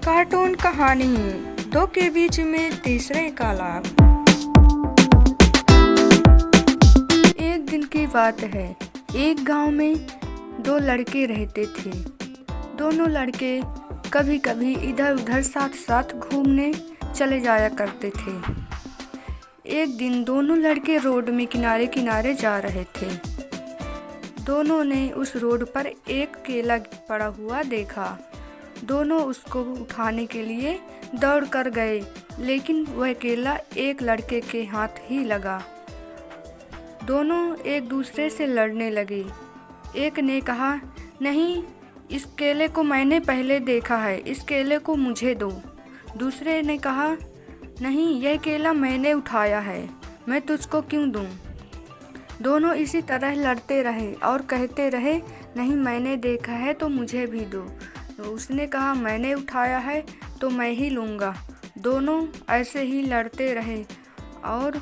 Cartoon कहानी दो के बीच में तीसरे का लाभ। एक दिन की बात है, एक गांव में दो लड़के रहते थे। दोनों लड़के कभी कभी इधर उधर साथ साथ घूमने चले जाया करते थे। एक दिन दोनों लड़के रोड में किनारे किनारे जा रहे थे। दोनों ने उस रोड पर एक केला पड़ा हुआ देखा। दोनों उसको उठाने के लिए दौड़ कर गए, लेकिन वह केला एक लड़के के हाथ ही लगा। दोनों एक दूसरे से लड़ने लगे। एक ने कहा, नहीं, इस केले को मैंने पहले देखा है, इस केले को मुझे दो। दूसरे ने कहा, नहीं, यह केला मैंने उठाया है, मैं तुझको क्यों दूं। दोनों इसी तरह लड़ते रहे और कहते रहे, नहीं, मैंने देखा है तो मुझे भी दो। तो उसने कहा, मैंने उठाया है तो मैं ही लूँगा। दोनों ऐसे ही लड़ते रहे और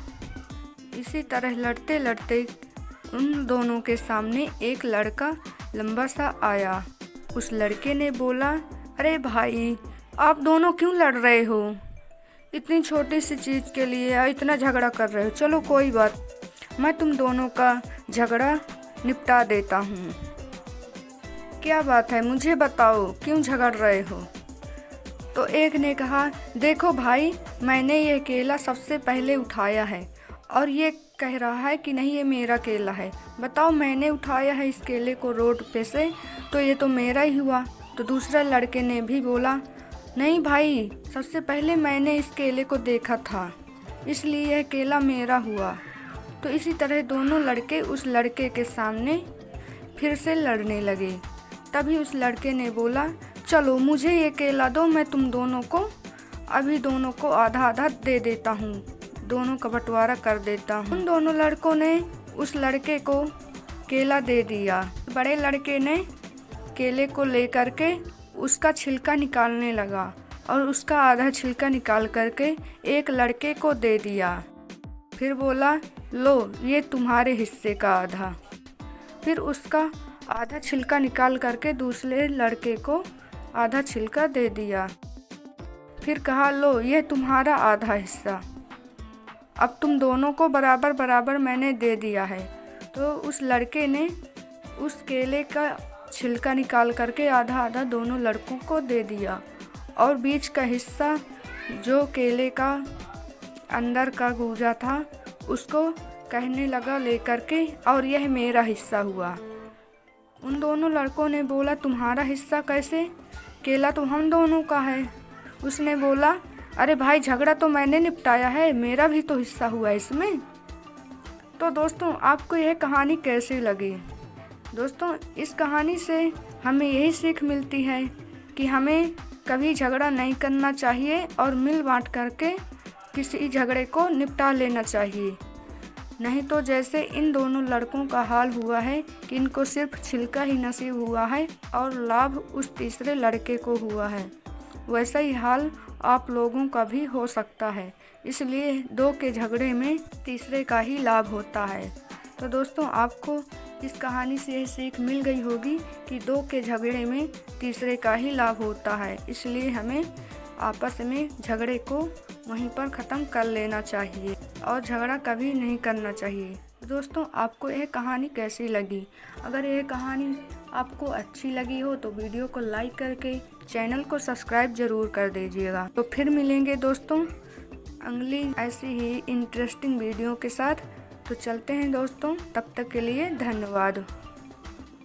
इसी तरह लड़ते लड़ते उन दोनों के सामने एक लड़का लंबा सा आया। उस लड़के ने बोला, अरे भाई, आप दोनों क्यों लड़ रहे हो? इतनी छोटी सी चीज़ के लिए इतना झगड़ा कर रहे हो। चलो कोई बात, मैं तुम दोनों का झगड़ा निपटा देता हूँ। क्या बात है, मुझे बताओ, क्यों झगड़ रहे हो? तो एक ने कहा, देखो भाई, मैंने ये केला सबसे पहले उठाया है और ये कह रहा है कि नहीं, ये मेरा केला है। बताओ, मैंने उठाया है इस केले को रोड पे से, तो ये तो मेरा ही हुआ। तो दूसरा लड़के ने भी बोला, नहीं भाई, सबसे पहले मैंने इस केले को देखा था, इसलिए यह केला मेरा हुआ। तो इसी तरह दोनों लड़के उस लड़के के सामने फिर से लड़ने लगे। तभी उस लड़के ने बोला, चलो मुझे ये केला दो, मैं तुम दोनों को अभी दोनों को आधा आधा दे देता हूँ, दोनों का बंटवारा कर देता हूँ। उन दोनों लड़कों ने उस लड़के को केला दे दिया। बड़े लड़के ने केले को लेकर के उसका छिलका निकालने लगा और उसका आधा छिलका निकाल करके एक लड़के को दे दिया। फिर बोला, लो, ये तुम्हारे हिस्से का आधा। फिर उसका आधा छिलका निकाल करके दूसरे लड़के को आधा छिलका दे दिया। फिर कहा, लो, ये तुम्हारा आधा हिस्सा। अब तुम दोनों को बराबर बराबर मैंने दे दिया है। तो उस लड़के ने उस केले का छिलका निकाल करके आधा आधा दोनों लड़कों को दे दिया और बीच का हिस्सा जो केले का अंदर का गूजा था उसको कहने लगा लेकर के, और यह मेरा हिस्सा हुआ। उन दोनों लड़कों ने बोला, तुम्हारा हिस्सा कैसे? केला तो हम दोनों का है। उसने बोला, अरे भाई, झगड़ा तो मैंने निपटाया है, मेरा भी तो हिस्सा हुआ इसमें। तो दोस्तों, आपको यह कहानी कैसी लगी? दोस्तों, इस कहानी से हमें यही सीख मिलती है कि हमें कभी झगड़ा नहीं करना चाहिए और मिल बांट करके किसी झगड़े को निपटा लेना चाहिए। नहीं तो जैसे इन दोनों लड़कों का हाल हुआ है कि इनको सिर्फ छिलका ही नसीब हुआ है और लाभ उस तीसरे लड़के को हुआ है, वैसा ही हाल आप लोगों का भी हो सकता है। इसलिए दो के झगड़े में तीसरे का ही लाभ होता है। तो दोस्तों, आपको इस कहानी से यह सीख मिल गई होगी कि दो के झगड़े में तीसरे का ही लाभ होता है। इसलिए हमें आपस में झगड़े को वहीं पर ख़त्म कर लेना चाहिए और झगड़ा कभी नहीं करना चाहिए। दोस्तों, आपको यह कहानी कैसी लगी? अगर यह कहानी आपको अच्छी लगी हो तो वीडियो को लाइक करके चैनल को सब्सक्राइब ज़रूर कर दीजिएगा। तो फिर मिलेंगे दोस्तों अगली ऐसी ही इंटरेस्टिंग वीडियो के साथ। तो चलते हैं दोस्तों, तब तक के लिए धन्यवाद।